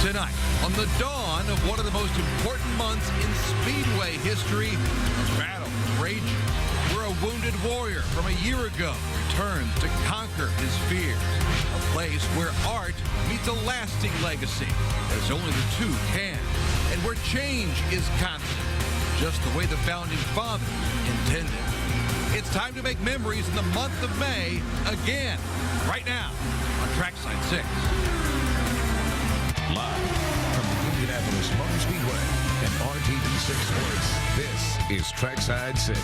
Tonight, on the dawn of one of the most important months in Speedway history, a battle is raging where a wounded warrior from a year ago returns to conquer his fears. A place where art meets a lasting legacy, as only the two can, and where change is constant, just the way the founding fathers intended. It's time to make memories in the month of May again, right now, on Trackside 6. Live from the Indianapolis Motor Speedway and WRTV 6 Sports, this is Trackside 6.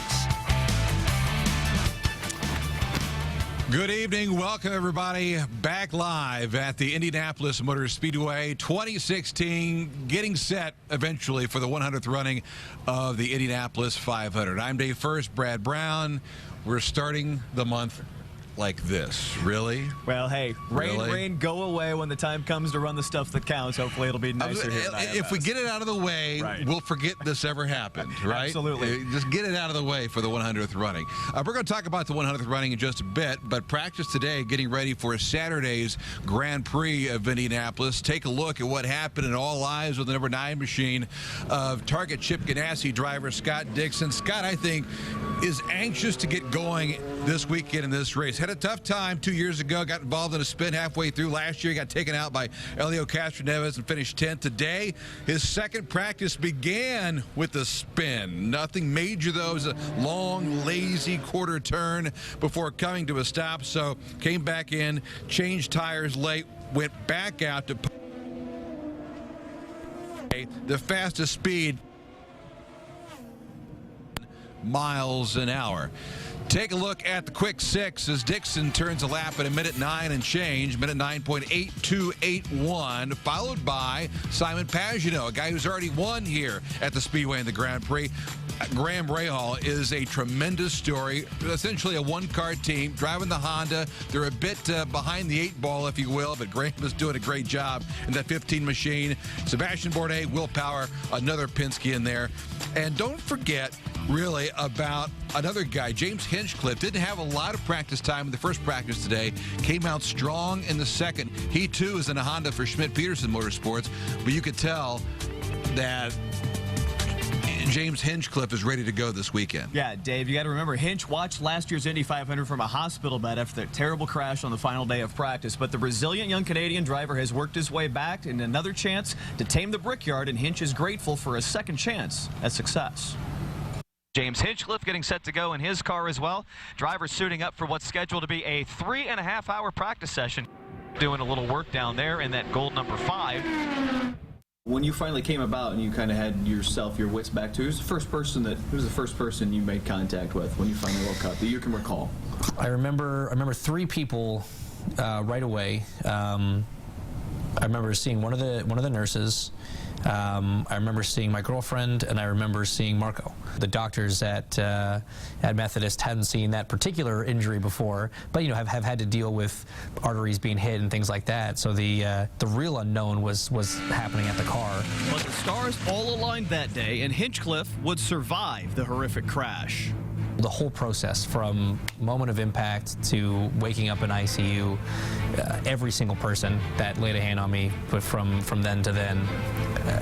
Good evening. Welcome, everybody, back live at the Indianapolis Motor Speedway 2016, getting set eventually for the 100th running of the Indianapolis 500. I'm Dave First, Brad Brown. We're starting the month like this. Really? Well, hey, rain, go away when the time comes to run the stuff that counts. Hopefully it'll be nicer here at If we get it out of the way, we'll forget this ever happened, right? Absolutely. Just get it out of the way for the 100th running. We're going to talk about the 100th running in just a bit, but practice today getting ready for Saturday's Grand Prix of Indianapolis. Take a look at what happened in all eyes with the number 9 machine of Target Chip Ganassi driver Scott Dixon. Scott, I think, is anxious to get going this weekend in this race. Had a tough time 2 years ago, got involved in a spin halfway through last year. He got taken out by Elio Castroneves and finished 10th. Today, his second practice began with a spin. Nothing major, though. It was a long, lazy quarter turn before coming to a stop. So came back in, changed tires late, went back out to the fastest speed, miles an hour. Take a look at the quick 6 as Dixon turns a lap at a minute 9 and change, minute 9.8281, followed by Simon Pagenaud, a guy who's already won here at the Speedway in the Grand Prix. Graham Rahal is a tremendous story, essentially a one-car team, driving the Honda. They're a bit behind the 8-ball, if you will, but Graham is doing a great job in that 15 machine. Sebastian Bourdais, Will Power, another Penske in there. And don't forget, really, about another guy, James Hinchcliffe. Didn't have a lot of practice time in the first practice today. Came out strong in the second. He, too, is in a Honda for Schmidt-Peterson Motorsports. But you could tell that James Hinchcliffe is ready to go this weekend. Yeah, Dave, you got to remember, Hinch watched last year's Indy 500 from a hospital bed after that terrible crash on the final day of practice. But the resilient young Canadian driver has worked his way back in another chance to tame the Brickyard, and Hinch is grateful for a second chance at success. James Hinchcliffe getting set to go in his car as well. Driver suiting up for what's scheduled to be a 3.5-hour practice session. Doing a little work down there in that gold number 5. When you finally came about and you kind of had your wits back to, who's the first person you made contact with when you finally woke up that you can recall? I remember 3 people right away. I remember seeing one of the nurses. I remember seeing my girlfriend, and I remember seeing Marco. The doctors at Methodist hadn't seen that particular injury before, but have had to deal with arteries being hit and things like that. So the real unknown was happening at the car. But the stars all aligned that day, and Hinchcliffe would survive the horrific crash. The whole process from moment of impact to waking up in ICU, every single person that laid a hand on me, but from then to then,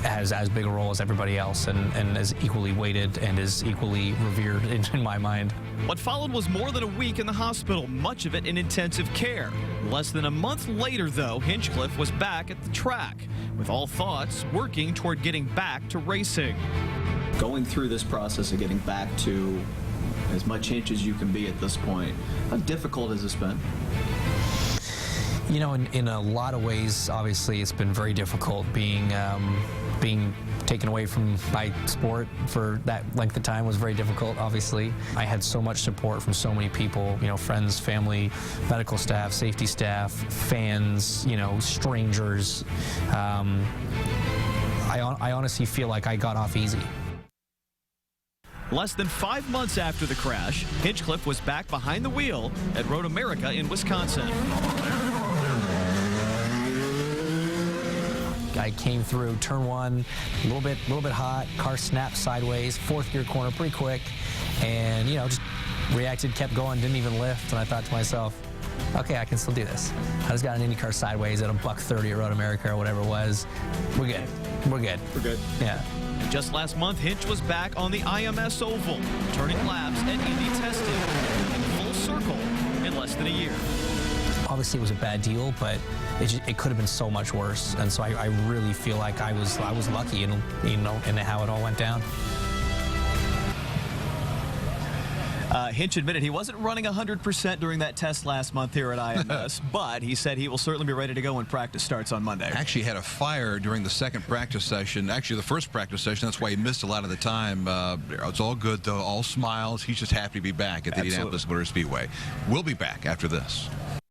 has as big a role as everybody else, and is equally weighted and is equally revered in my mind. What followed was more than a week in the hospital, much of it in intensive care. Less than a month later, though, Hinchcliffe was back at the track, with all thoughts working toward getting back to racing. Going through this process of getting back to as much Hinch as you can be at this point, how difficult has this been? In a lot of ways, obviously, it's been very difficult. Being taken away from my sport for that length of time was very difficult, obviously. I had so much support from so many people, friends, family, medical staff, safety staff, fans, strangers. I honestly feel like I got off easy. Less than 5 months after the crash, Hinchcliffe was back behind the wheel at Road America in Wisconsin. I came through turn 1, a little bit hot, car snapped sideways, 4th gear corner pretty quick, and just reacted, kept going, didn't even lift, and I thought to myself, okay, I can still do this. I just got an IndyCar sideways at a $130 at Road America or whatever it was. We're good. We're good. We're good. Yeah. Just last month, Hinch was back on the IMS Oval, turning laps at Indy testing in full circle in less than a year. Obviously, it was a bad deal, but it could have been so much worse. And so I really feel like I was lucky in how it all went down. Hinch admitted he wasn't running 100% during that test last month here at IMS, but he said he will certainly be ready to go when practice starts on Monday. Actually had a fire during the second practice session. Actually, the first practice session. That's why he missed a lot of the time. It's all good, though. All smiles. He's just happy to be back at the Indianapolis Motor Speedway. We'll be back after this.